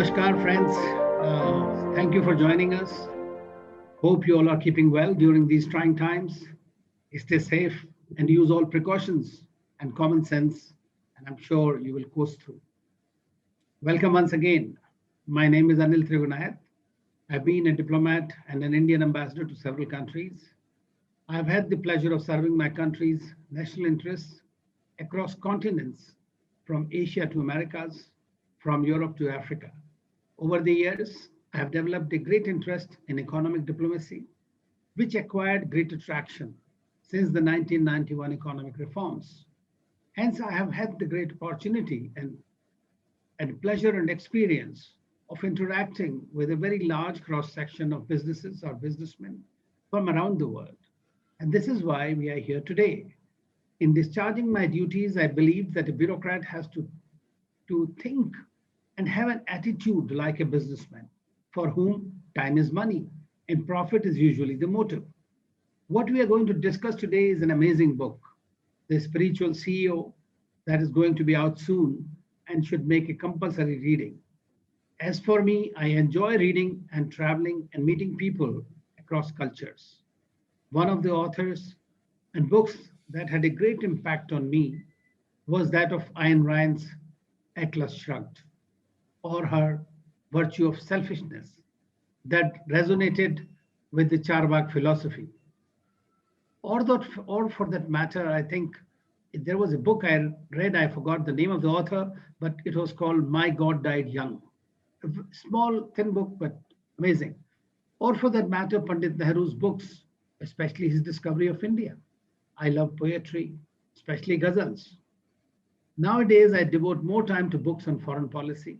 Namaskar, friends. Thank you for joining us. Hope you all are keeping well during these trying times. Stay safe and use all precautions and common sense, and I'm sure you will coast through. Welcome once again. My name is Anil Trigunayat. I've been a diplomat and an Indian ambassador to several countries. I've had the pleasure of serving my country's national interests across continents, from Asia to Americas, from Europe to Africa. Over the years, I have developed a great interest in economic diplomacy, which acquired greater traction since the 1991 economic reforms. Hence, I have had the great opportunity and pleasure and experience of interacting with a very large cross section of businesses or businessmen from around the world. And this is why we are here today. In discharging my duties, I believe that a bureaucrat has to think and have an attitude like a businessman, for whom time is money and profit is usually the motive. What we are going to discuss today is an amazing book, The Spiritual CEO, that is going to be out soon and should make a compulsory reading. As for me, I enjoy reading and traveling and meeting people across cultures. One of the authors and books that had a great impact on me was that of Ayn Rand's Atlas Shrugged, or her Virtue of Selfishness, that resonated with the Charvak philosophy. Or for that matter, I think there was a book I read, I forgot the name of the author, but it was called My God Died Young. A small, thin book, but amazing. Or for that matter, Pandit Nehru's books, especially his discovery of India. I love poetry, especially ghazals. Nowadays, I devote more time to books on foreign policy.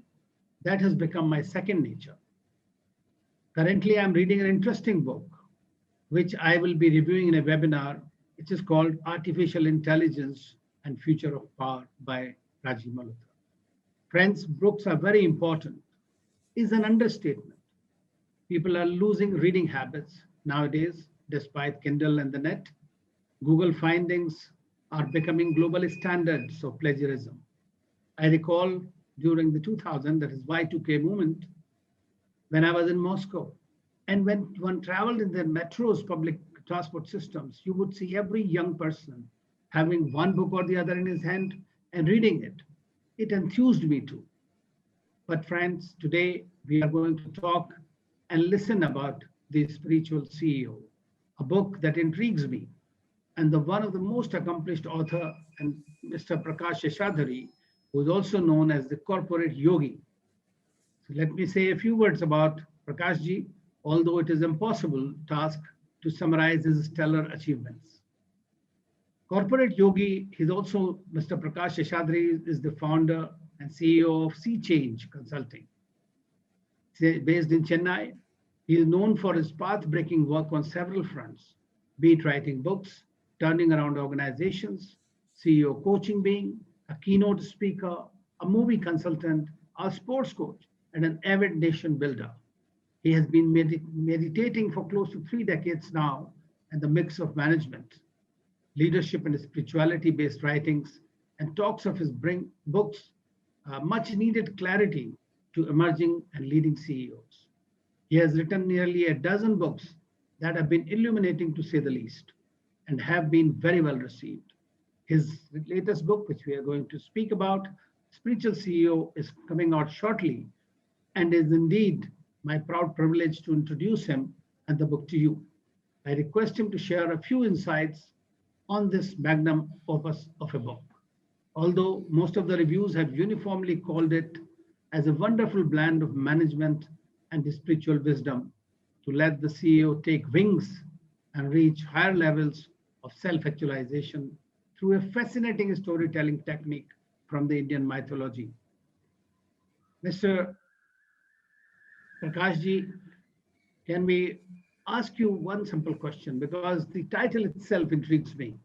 That has become my second nature. Currently, I'm reading an interesting book, which I will be reviewing in a webinar, which is called Artificial Intelligence and Future of Power by Rajiv Malhotra. Friends, books are very important, is an understatement. People are losing reading habits nowadays, despite Kindle and the net. Google findings are becoming global standards of plagiarism. I recall during the 2000, that is Y2K movement, when I was in Moscow. And when one traveled in the metros, public transport systems, you would see every young person having one book or the other in his hand and reading it. It enthused me too. But friends, today we are going to talk and listen about The Spiritual CEO, a book that intrigues me. And the one of the most accomplished author, and Mr. S.Prakash, who is also known as the corporate yogi. So let me say a few words about Prakashji, although it is impossible task to summarize his stellar achievements. Corporate yogi, he's also Mr. Prakash Seshadri is the founder and CEO of Sea Change Consulting. Based in Chennai, he is known for his path-breaking work on several fronts, be it writing books, turning around organizations, CEO coaching being, a keynote speaker, a movie consultant, a sports coach, and an avid nation builder. He has been meditating for close to 3 decades now, and the mix of management, leadership, and spirituality-based writings, and talks of his books, much needed clarity to emerging and leading CEOs. He has written nearly a dozen books that have been illuminating, to say the least, and have been very well received. His latest book, which we are going to speak about, Spiritual CEO, is coming out shortly, and is indeed my proud privilege to introduce him and the book to you. I request him to share a few insights on this magnum opus of a book. Although most of the reviews have uniformly called it as a wonderful blend of management and spiritual wisdom to let the CEO take wings and reach higher levels of self-actualization through a fascinating storytelling technique from the Indian mythology. Mr. Prakashji, can we ask you one simple question, because the title itself intrigues me.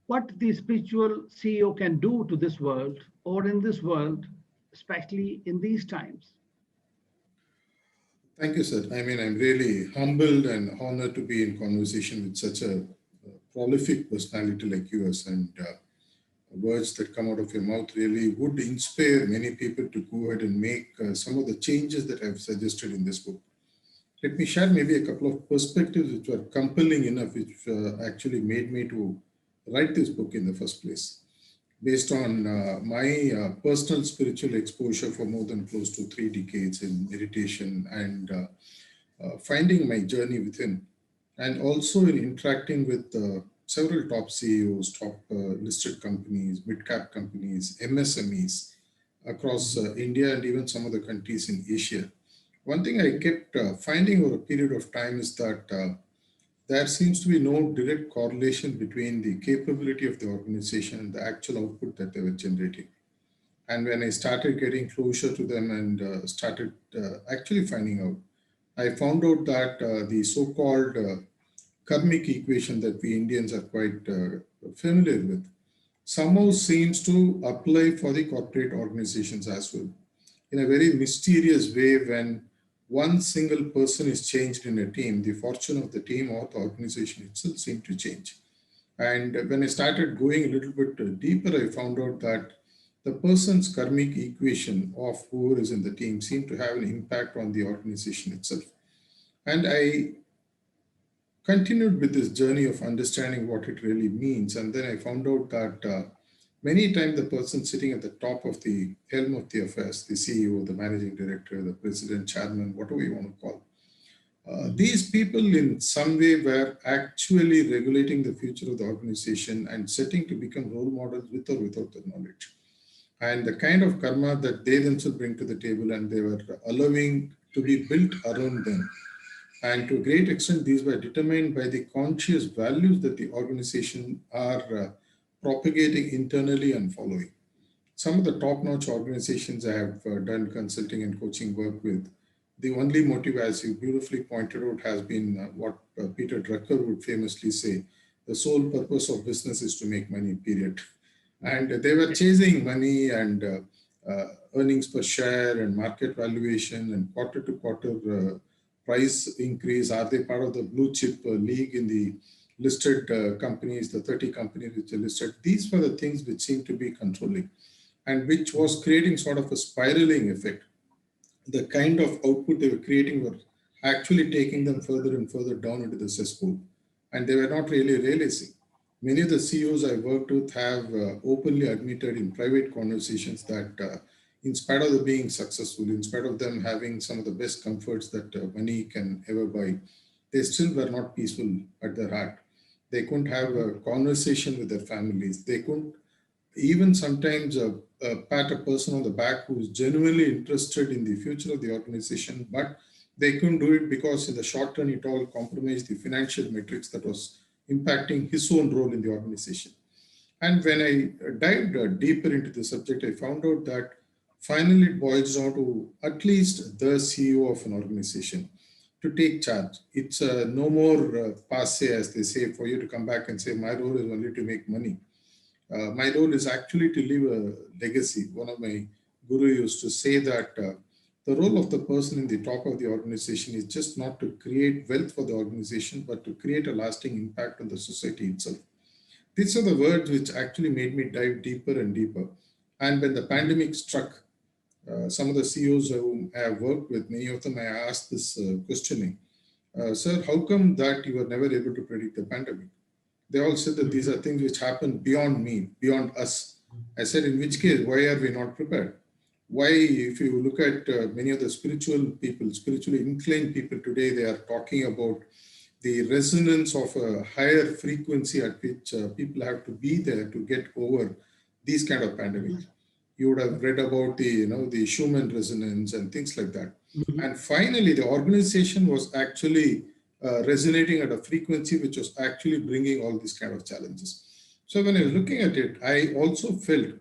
What the spiritual CEO can do to this world, or in this world, especially in these times? Thank you, sir. I mean, I'm really humbled and honored to be in conversation with such a prolific personality like yours. And words that come out of your mouth really would inspire many people to go ahead and make some of the changes that I've suggested in this book. Let me share maybe a couple of perspectives which were compelling enough, which actually made me to write this book in the first place. Based on my personal spiritual exposure for more than close to 3 decades in meditation and finding my journey within, and also in interacting with several top CEOs, top listed companies, mid-cap companies, MSMEs across India and even some of the countries in Asia. One thing I kept finding over a period of time is that there seems to be no direct correlation between the capability of the organization and the actual output that they were generating. And when I started getting closer to them and started actually finding out, I found out that the so-called karmic equation that we Indians are quite familiar with somehow seems to apply for the corporate organizations as well. In a very mysterious way, when one single person is changed in a team, the fortune of the team or the organization itself seemed to change. And when I started going a little bit deeper, I found out that the person's karmic equation of whoever is in the team seemed to have an impact on the organization itself. And I continued with this journey of understanding what it really means. And then I found out that many times the person sitting at the top of the helm of the affairs, the CEO, the managing director, the president, chairman, whatever you want to call, these people in some way were actually regulating the future of the organization and setting to become role models with or without the knowledge. And the kind of karma that they themselves bring to the table and they were allowing to be built around them. And to a great extent, these were determined by the conscious values that the organization are propagating internally and following. Some of the top-notch organizations I have done consulting and coaching work with, the only motive, as you beautifully pointed out, has been what Peter Drucker would famously say, the sole purpose of business is to make money, period. And they were chasing money and earnings per share and market valuation and quarter-to-quarter price increase. Are they part of the blue chip league in the listed companies, the 30 companies which are listed? These were the things which seemed to be controlling and which was creating sort of a spiraling effect. The kind of output they were creating were actually taking them further and further down into the cesspool. And they were not really realizing. Many of the CEOs I worked with have openly admitted in private conversations that in spite of them being successful, in spite of them having some of the best comforts that money can ever buy, they still were not peaceful at their heart. They couldn't have a conversation with their families. They couldn't even sometimes pat a person on the back who's genuinely interested in the future of the organization, but they couldn't do it because in the short term, it all compromised the financial metrics that was impacting his own role in the organization. And when I dived deeper into the subject, I found out that finally it boils down to at least the CEO of an organization to take charge. It's no more passe, as they say, for you to come back and say, my role is only to make money. My role is actually to leave a legacy. One of my guru used to say that the role of the person in the top of the organization is just not to create wealth for the organization, but to create a lasting impact on the society itself. These are the words which actually made me dive deeper and deeper. And when the pandemic struck, some of the CEOs whom I have worked with, many of them, I asked this questioning, sir, how come that you were never able to predict the pandemic? They all said that these are things which happen beyond me, beyond us. I said, in which case, why are we not prepared? Why, if you look at many of the spiritual people, spiritually inclined people today, they are talking about the resonance of a higher frequency at which people have to be there to get over these kind of pandemics. You would have read about the Schumann resonance and things like that. And finally, the organization was actually resonating at a frequency which was actually bringing all these kind of challenges. So when I was looking at it, I also felt,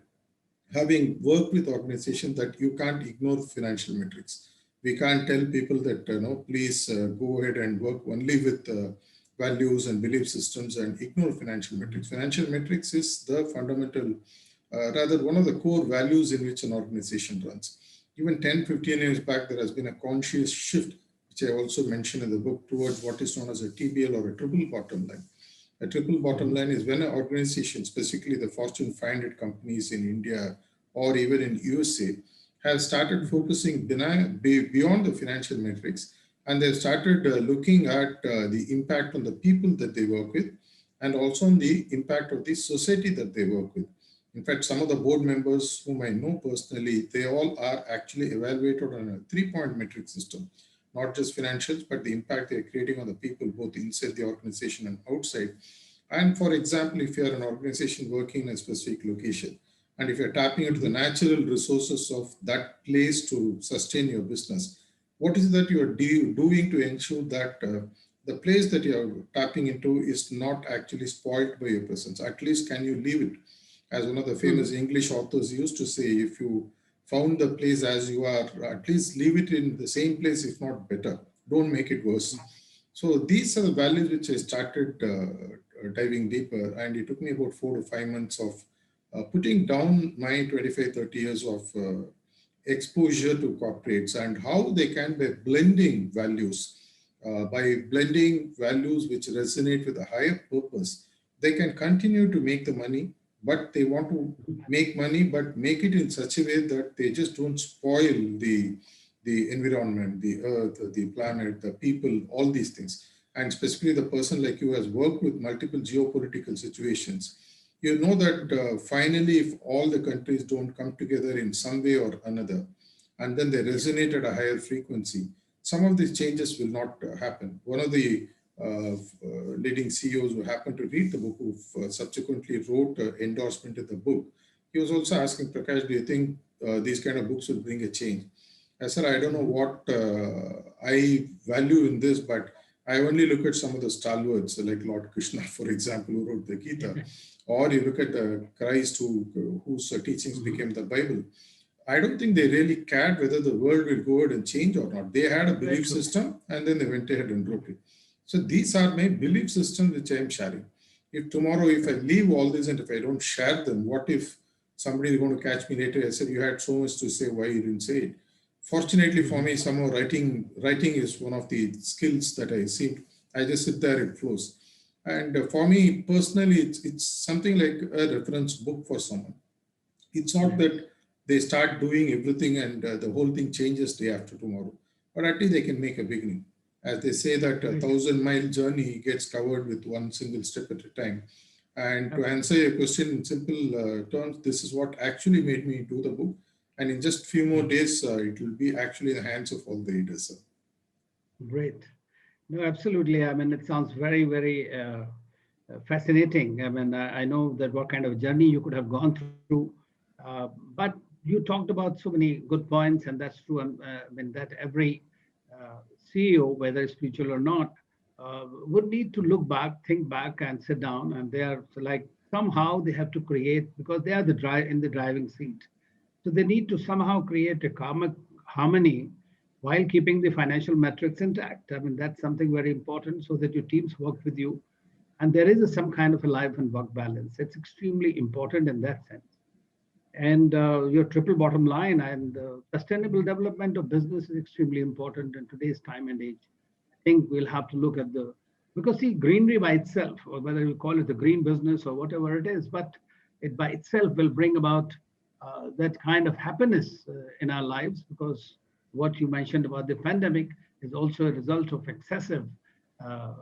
having worked with organizations, that you can't ignore financial metrics. We can't tell people that, please go ahead and work only with values and belief systems and ignore financial metrics. Financial metrics is the fundamental, rather one of the core values in which an organization runs. Even 10, 15 years back, there has been a conscious shift, which I also mentioned in the book, towards what is known as a TBL or a triple bottom line. A triple bottom line is when an organization, specifically the Fortune 500 companies in India or even in USA, have started focusing beyond the financial metrics, and they've started looking at the impact on the people that they work with and also on the impact of the society that they work with. In fact, some of the board members whom I know personally, they all are actually evaluated on a 3-point metric system, not just financials, but the impact they're creating on the people, both inside the organization and outside. And for example, if you're an organization working in a specific location, and if you're tapping into the natural resources of that place to sustain your business, what is that you're doing to ensure that the place that you're tapping into is not actually spoiled by your presence? At least can you leave it? As one of the famous English authors used to say, if you found the place as you are, at least leave it in the same place, if not better. Don't make it worse. So these are the values which I started diving deeper, and it took me about 4 to 5 months of putting down my 25, 30 years of exposure to corporates and how they can, by blending values which resonate with a higher purpose, they can continue to make the money, but they want to make money, but make it in such a way that they just don't spoil the environment, the earth, the planet, the people, all these things. And specifically the person like you has worked with multiple geopolitical situations. You know that finally, if all the countries don't come together in some way or another, and then they resonate at a higher frequency, some of these changes will not happen. One of the leading CEOs who happened to read the book, who subsequently wrote endorsement in the book, he was also asking, Prakash, do you think these kind of books will bring a change? I said, I don't know what I value in this, but I only look at some of the stalwarts like Lord Krishna, for example, who wrote the Gita, or you look at the Christ whose teachings became the Bible. I don't think they really cared whether the world will go ahead and change or not. They had a belief system and then they went ahead and wrote it. So these are my belief systems which I am sharing. If tomorrow, if I leave all this and if I don't share them, what if somebody is going to catch me later? I said, you had so much to say, why you didn't say it? Fortunately for me, somehow writing is one of the skills that I see. I just sit there, it flows. And for me personally, it's something like a reference book for someone. It's not that they start doing everything and the whole thing changes day after tomorrow, but at least they can make a beginning. As they say that a 1,000-mile journey gets covered with one single step at a time. And to answer your question in simple terms, this is what actually made me do the book. And in just a few more days, it will be actually in the hands of all the readers. Great. No, absolutely. I mean, it sounds very, very fascinating. I mean, I know that what kind of journey you could have gone through, but you talked about so many good points, and that's true. I mean, that every CEO, whether spiritual or not, would need to look back, think back, and sit down. And they are like somehow they have to create, because they are in the driving seat. So they need to somehow create a karmic harmony while keeping the financial metrics intact. I mean, that's something very important so that your teams work with you. And there is some kind of a life and work balance. It's extremely important in that sense. And your triple bottom line and sustainable development of business is extremely important in today's time and age. I think we'll have to look at because see, greenery by itself, or whether you call it the green business or whatever it is, but it by itself will bring about that kind of happiness in our lives, because what you mentioned about the pandemic is also a result of excessive uh,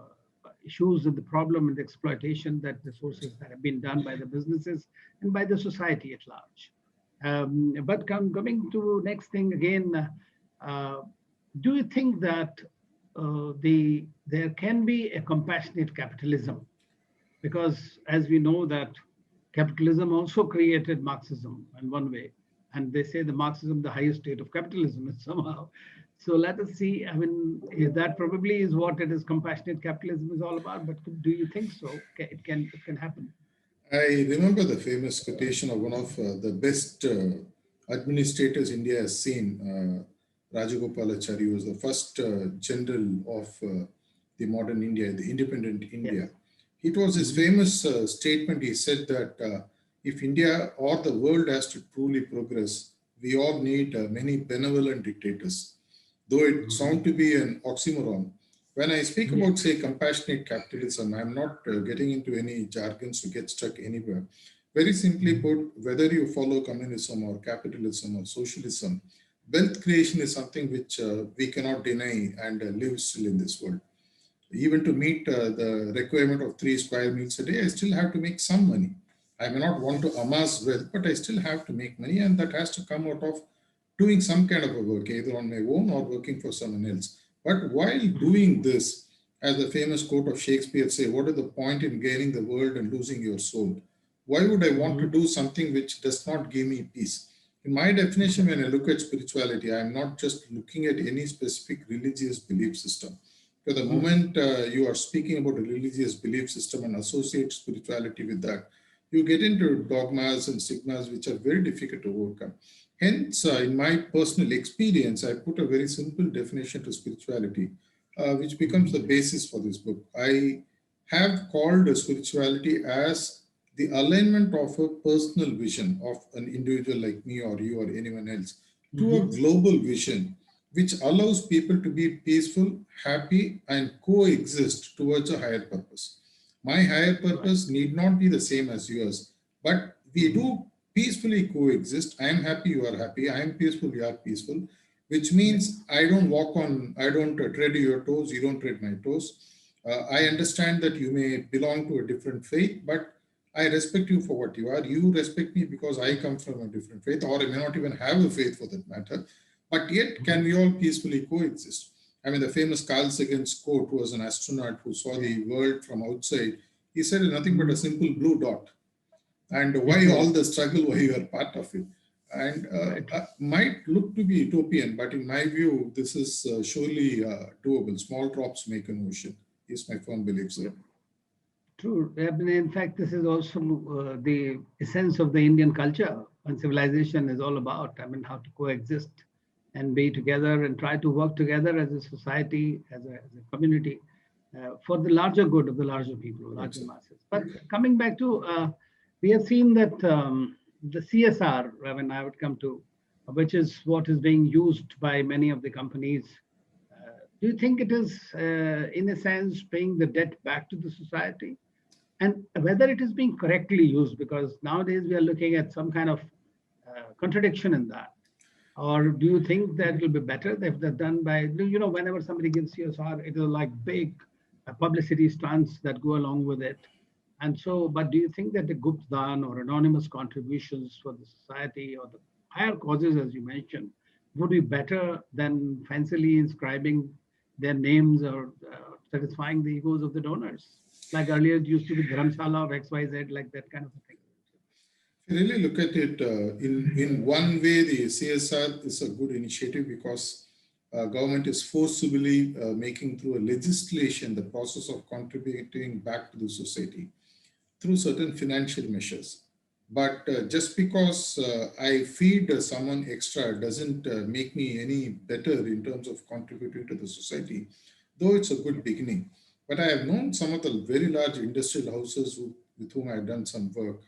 issues and the problem and the exploitation that resources that have been done by the businesses and by the society at large. But coming to next thing again, uh, do you think that there can be a compassionate capitalism? Because as we know that capitalism also created Marxism in one way, and they say the Marxism, the highest state of capitalism is somehow. So let us see. I mean, that probably is what it is. Compassionate capitalism is all about. But do you think so? It can happen. I remember the famous quotation of one of the best administrators India has seen, Rajagopalachari, was the first general of the modern India, the independent India. It was his famous statement. He said that if India or the world has to truly progress, we all need many benevolent dictators. Though it sounds to be an oxymoron, When I speak about, say, compassionate capitalism, I'm not getting into any jargons to get stuck anywhere. Very simply put, whether you follow communism or capitalism or socialism, wealth creation is something which we cannot deny and live still in this world. Even to meet the requirement of 3 square meals a day, I still have to make some money. I may not want to amass wealth, but I still have to make money, and that has to come out of doing some kind of a work, either on my own or working for someone else. But while doing this, as the famous quote of Shakespeare say, what is the point in gaining the world and losing your soul? Why would I want to do something which does not give me peace? In my definition, when I look at spirituality, I'm not just looking at any specific religious belief system. So the moment you are speaking about a religious belief system and associate spirituality with that, you get into dogmas and stigmas which are very difficult to overcome. Hence, in my personal experience, I put a very simple definition to spirituality, which becomes the basis for this book. I have called spirituality as the alignment of a personal vision of an individual like me or you or anyone else to a global vision, which allows people to be peaceful, happy, and coexist towards a higher purpose. My higher purpose need not be the same as yours, but we do peacefully coexist. I am happy, you are happy. I am peaceful, you are peaceful, which means I don't tread your toes, you don't tread my toes. I understand that you may belong to a different faith, but I respect you for what you are. You respect me because I come from a different faith, or I may not even have a faith for that matter. But yet, can we all peacefully coexist? I mean, the famous Carl Sagan's quote, who was an astronaut who saw the world from outside, he said nothing but a simple blue dot. And why all the struggle, why you are part of it? And might look to be utopian, but in my view, this is surely doable. Small drops make an ocean, is my firm belief, sir. True. I mean, in fact, this is also the essence of the Indian culture and civilization is all about. I mean, how to coexist and be together and try to work together as a society, as a community, for the larger good of the larger people, larger masses. But coming back to, we have seen that the CSR, when I would come to, which is what is being used by many of the companies. Do you think it is, in a sense, paying the debt back to the society? And whether it is being correctly used, because nowadays we are looking at some kind of contradiction in that. Or do you think that it will be better if they're done by, whenever somebody gives CSR, it is like big publicity stunts that go along with it. And so, but do you think that the Gupt Dan or anonymous contributions for the society or the higher causes, as you mentioned, would be better than fancily inscribing their names or satisfying the egos of the donors? Like earlier, it used to be Dharamshala of XYZ, like that kind of a thing. If you really look at it, in one way, the CSR is a good initiative because government is forcibly making through a legislation the process of contributing back to the society through certain financial measures. But just because I feed someone extra doesn't make me any better in terms of contributing to the society, though it's a good beginning. But I have known some of the very large industrial houses with whom I've done some work.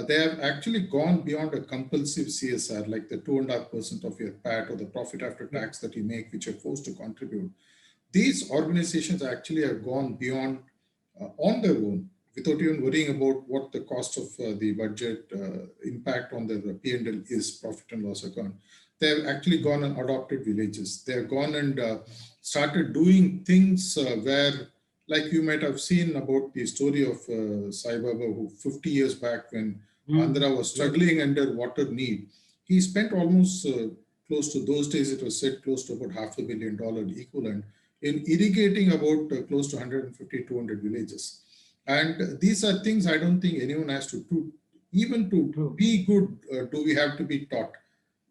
They have actually gone beyond a compulsive CSR, like the 2.5% of your PAT or the profit after tax that you make, which you're forced to contribute. These organizations actually have gone beyond on their own, without even worrying about what the cost of the budget impact on their P&L is, profit and loss account. They have actually gone and adopted villages. They have gone and started doing things where, like you might have seen about the story of Sai Baba, who 50 years back when Andhra was struggling under water need, he spent almost close to, those days it was said, close to about $500 million equivalent in irrigating about close to 150, 200 villages. And these are things I don't think anyone has to do. Even to be good, do we have to be taught?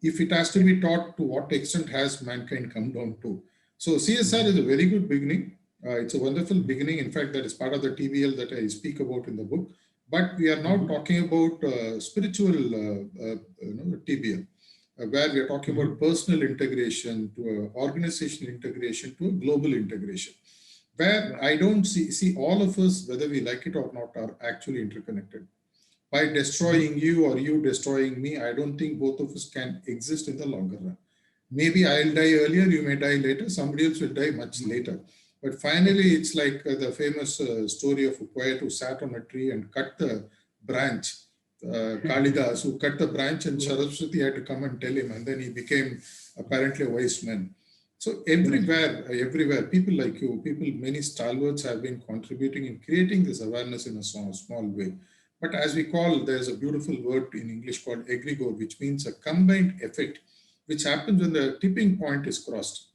If it has to be taught, to what extent has mankind come down to? So CSR is a very good beginning. It's a wonderful beginning. In fact, that is part of the TBL that I speak about in the book. But we are now talking about spiritual TBL, where we are talking about personal integration to organizational integration to a global integration, where I don't see all of us, whether we like it or not, are actually interconnected. By destroying you or you destroying me, I don't think both of us can exist in the longer run. Maybe I'll die earlier, you may die later, somebody else will die much later. But finally, it's like the famous story of a poet who sat on a tree and cut the branch. Kalidas, who cut the branch, and Saraswati had to come and tell him, and then he became apparently a wise man. So everywhere, people like you, many stalwarts have been contributing in creating this awareness in a small way. But as we call, there's a beautiful word in English called egregore, which means a combined effect, which happens when the tipping point is crossed.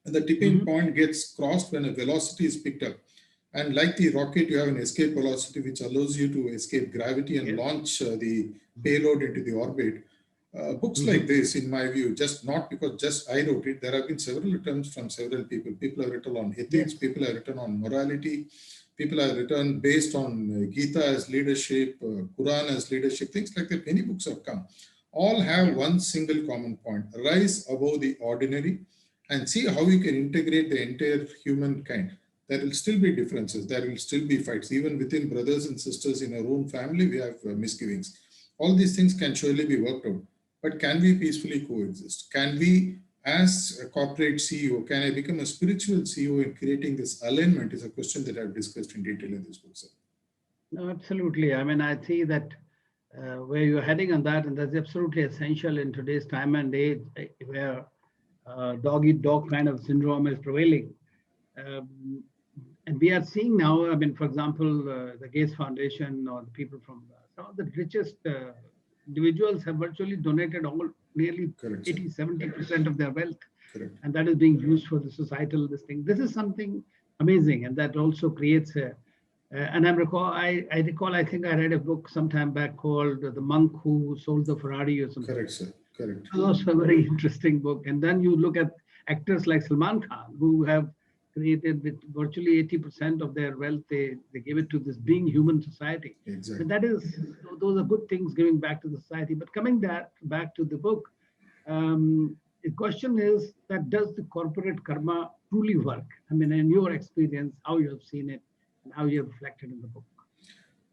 And the tipping point gets crossed when a velocity is picked up. And like the rocket, you have an escape velocity, which allows you to escape gravity and launch the payload into the orbit. Books like this, in my view, not because just I wrote it, there have been several attempts from several people. People have written on ethics, people have written on morality, people have written based on Gita as leadership, Quran as leadership, things like that. Many books have come. All have one single common point: rise above the ordinary and see how you can integrate the entire humankind. There will still be differences. There will still be fights. Even within brothers and sisters in our own family, we have misgivings. All these things can surely be worked out. But can we peacefully coexist? Can we, as a corporate CEO, can I become a spiritual CEO in creating this alignment is a question that I've discussed in detail in this book, sir. No, absolutely. I mean, I see that where you're heading on that, and that's absolutely essential in today's time and age where dog-eat-dog kind of syndrome is prevailing. And we are seeing now, I mean, for example, the Gates Foundation or the people from some of the richest individuals have virtually donated nearly 80-70% of their wealth. Correct. And that is being used for the societal this thing. This is something amazing, and that also creates a. And I recall, I think I read a book sometime back called "The Monk Who Sold the Ferrari" or something. Correct, sir. Correct. It was also a very interesting book. And then you look at actors like Salman Khan, who have created with virtually 80% of their wealth, they give it to this Being Human society. Exactly. And that is, those are good things giving back to the society. But coming back to the book, the question is that does the corporate karma truly work? I mean, in your experience, how you have seen it and how you have reflected in the book.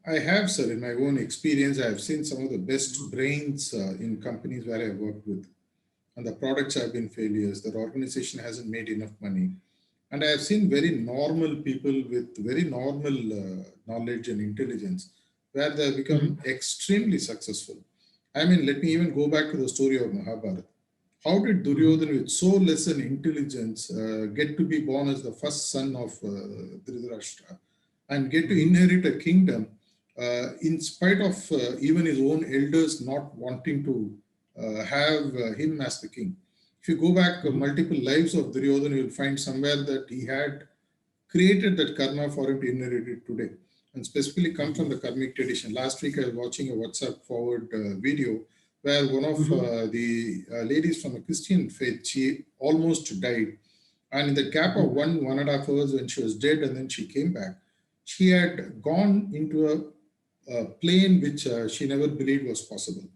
I have, sir. In my own experience, I have seen some of the best brains in companies where I have worked with. And the products have been failures. The organization hasn't made enough money. And I have seen very normal people with very normal knowledge and intelligence where they have become extremely successful. I mean, let me even go back to the story of Mahabharata. How did Duryodhana, with so less an intelligence, get to be born as the first son of Dhritarashtra and get to inherit a kingdom in spite of even his own elders not wanting to have him as the king? If you go back multiple lives of Duryodhana, you will find somewhere that he had created that karma for him to inherit it today, and specifically come from the karmic tradition. Last week, I was watching a WhatsApp forward video where one of the ladies from a Christian faith, she almost died. And in the gap of 1.5 hours when she was dead and then she came back, she had gone into a plane which she never believed was possible.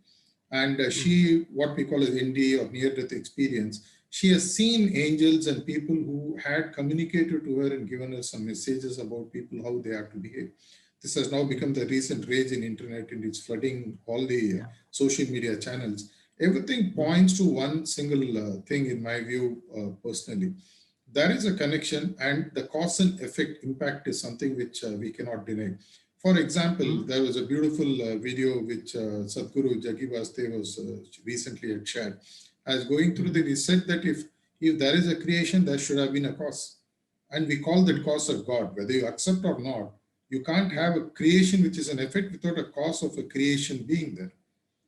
And she, what we call as ND or near-death experience, she has seen angels and people who had communicated to her and given her some messages about people, how they have to behave. This has now become the recent rage in internet, and it's flooding all the social media channels. Everything points to one single thing, in my view, personally. There is a connection, and the cause and effect impact is something which we cannot deny. For example, there was a beautiful video which Sadhguru Jaggi Vaste was recently had shared. As going through he said that if there is a creation, there should have been a cause. And we call that cause a God. Whether you accept or not, you can't have a creation which is an effect without a cause of a creation being there.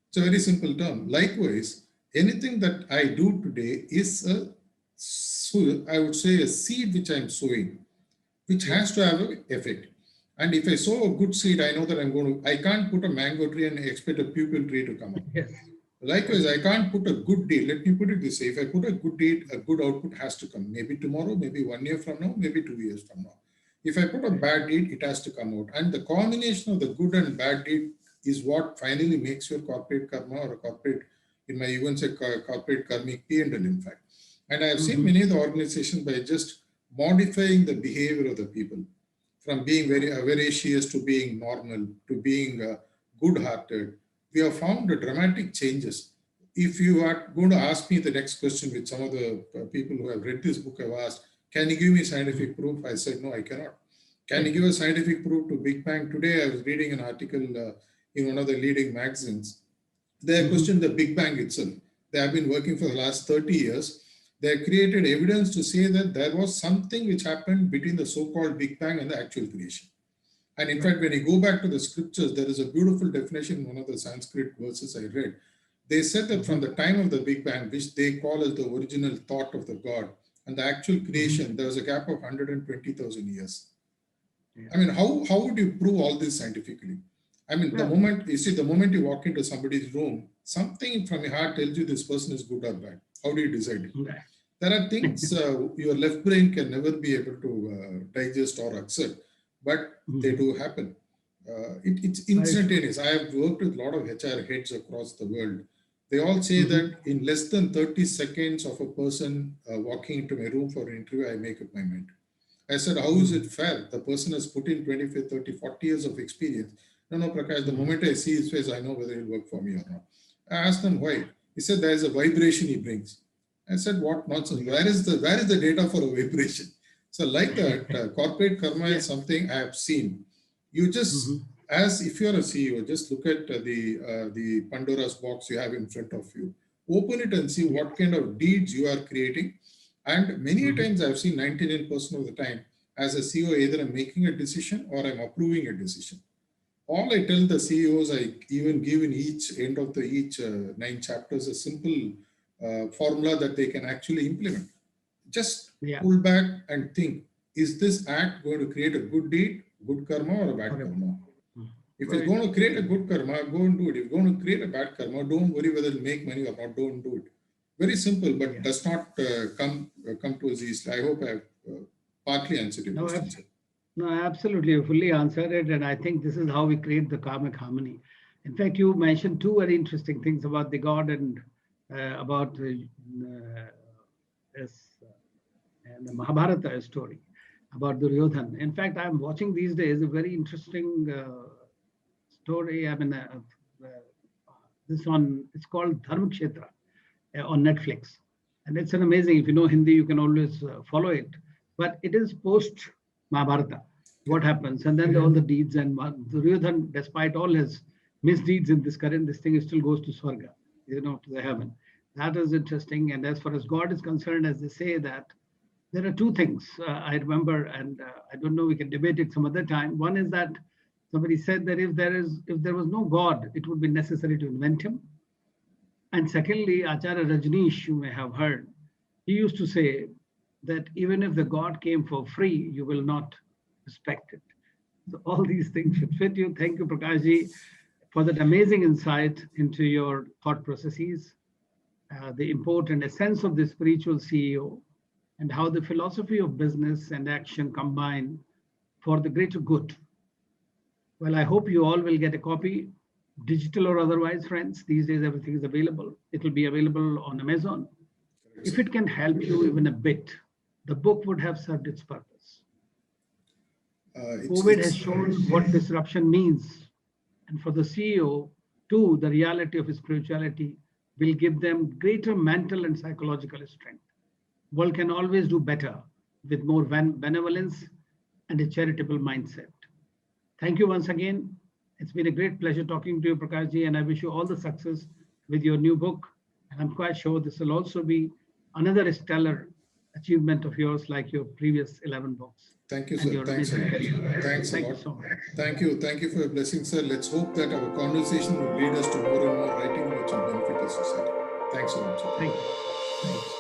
It's a very simple term. Likewise, anything that I do today is I would say a seed which I'm sowing, which has to have an effect. And if I sow a good seed, I know that I can't put a mango tree and expect a pupil tree to come up. Yes. Likewise, I can't put a good deed. Let me put it this way. If I put a good deed, a good output has to come. Maybe tomorrow, maybe 1 year from now, maybe 2 years from now. If I put a bad deed, it has to come out. And the combination of the good and bad deed is what finally makes your corporate karma or a corporate, in my even say corporate karmic P&L, in fact. And I have seen many of the organizations by just modifying the behavior of the people, from being very avaricious to being normal to being good-hearted. We have found dramatic changes. If you are going to ask me the next question, which some of the people who have read this book have asked, Can you give me scientific proof? I said, no, I cannot. Can you give a scientific proof to Big Bang? Today, I was reading an article in one of the leading magazines. They questioned the Big Bang itself. They have been working for the last 30 years. They have created evidence to say that there was something which happened between the so-called Big Bang and the actual creation. And in fact, when you go back to the scriptures, there is a beautiful definition in one of the Sanskrit verses I read. They said that from the time of the Big Bang, which they call as the original thought of the God, and the actual creation, there was a gap of 120,000 years. Yeah. I mean, how would you prove all this scientifically? I mean, the moment you walk into somebody's room, something from your heart tells you this person is good or bad. How do you decide it? Yeah. There are things your left brain can never be able to digest or accept, but they do happen. It's instantaneous. I have worked with a lot of HR heads across the world. They all say that in less than 30 seconds of a person walking into my room for an interview, I make up my mind. I said, how is it fair? The person has put in 25, 30, 40 years of experience. No, Prakash, the moment I see his face, I know whether he'll work for me or not. I asked them why. He said, there is a vibration he brings. I said, what nonsense? Where is the data for a vibration? So like that, corporate karma is something I have seen. You just, as if you're a CEO, just look at the Pandora's box you have in front of you. Open it and see what kind of deeds you are creating. And many times I've seen 99% of the time, as a CEO, either I'm making a decision or I'm approving a decision. All I tell the CEOs, I even give in each end of each 9 chapters a simple formula that they can actually implement. Just pull back and think, is this act going to create a good deed, good karma, or a bad karma? If it's going to create a good karma, go and do it. If it's going to create a bad karma, don't worry whether it'll make money or not, don't do it. Very simple, but does not come to us easily. I hope I have partly answered your question. No, absolutely. You fully answered it. And I think this is how we create the karmic harmony. In fact, you mentioned 2 very interesting things about the God and about the Mahabharata story about Duryodhan. In fact, I'm watching these days a very interesting story. I mean, it's called Dharmakshetra on Netflix. And it's an amazing, if you know Hindi, you can always follow it. But it is post Mahabharata, what happens, and then all the deeds, and Duryodhan, despite all his misdeeds in this thing, still goes to Swarga, to the heaven. That is interesting. And as far as God is concerned, as they say that there are 2 things I remember, and I don't know, we can debate it some other time. One is that somebody said that if there was no God, it would be necessary to invent him. And secondly, Acharya Rajneesh, you may have heard, he used to say that even if the God came for free, you will not respect it. So all these things should fit you. Thank you, Prakashji, for that amazing insight into your thought processes, the important essence of the spiritual CEO, and how the philosophy of business and action combine for the greater good. Well, I hope you all will get a copy, digital or otherwise, friends. These days, everything is available. It will be available on Amazon. If it can help you even a bit, the book would have served its purpose. COVID has shown what disruption means. And for the CEO, too, the reality of his spirituality will give them greater mental and psychological strength. World can always do better with more benevolence and a charitable mindset. Thank you once again. It's been a great pleasure talking to you, Prakashji, and I wish you all the success with your new book. And I'm quite sure this will also be another stellar achievement of yours, like your previous 11 books. Thank you, sir. Thanks a lot. Thank you so much. Thank you for your blessing, sir. Let's hope that our conversation will lead us to more and more writing which will benefit the society. Thanks a lot, sir. Thank you.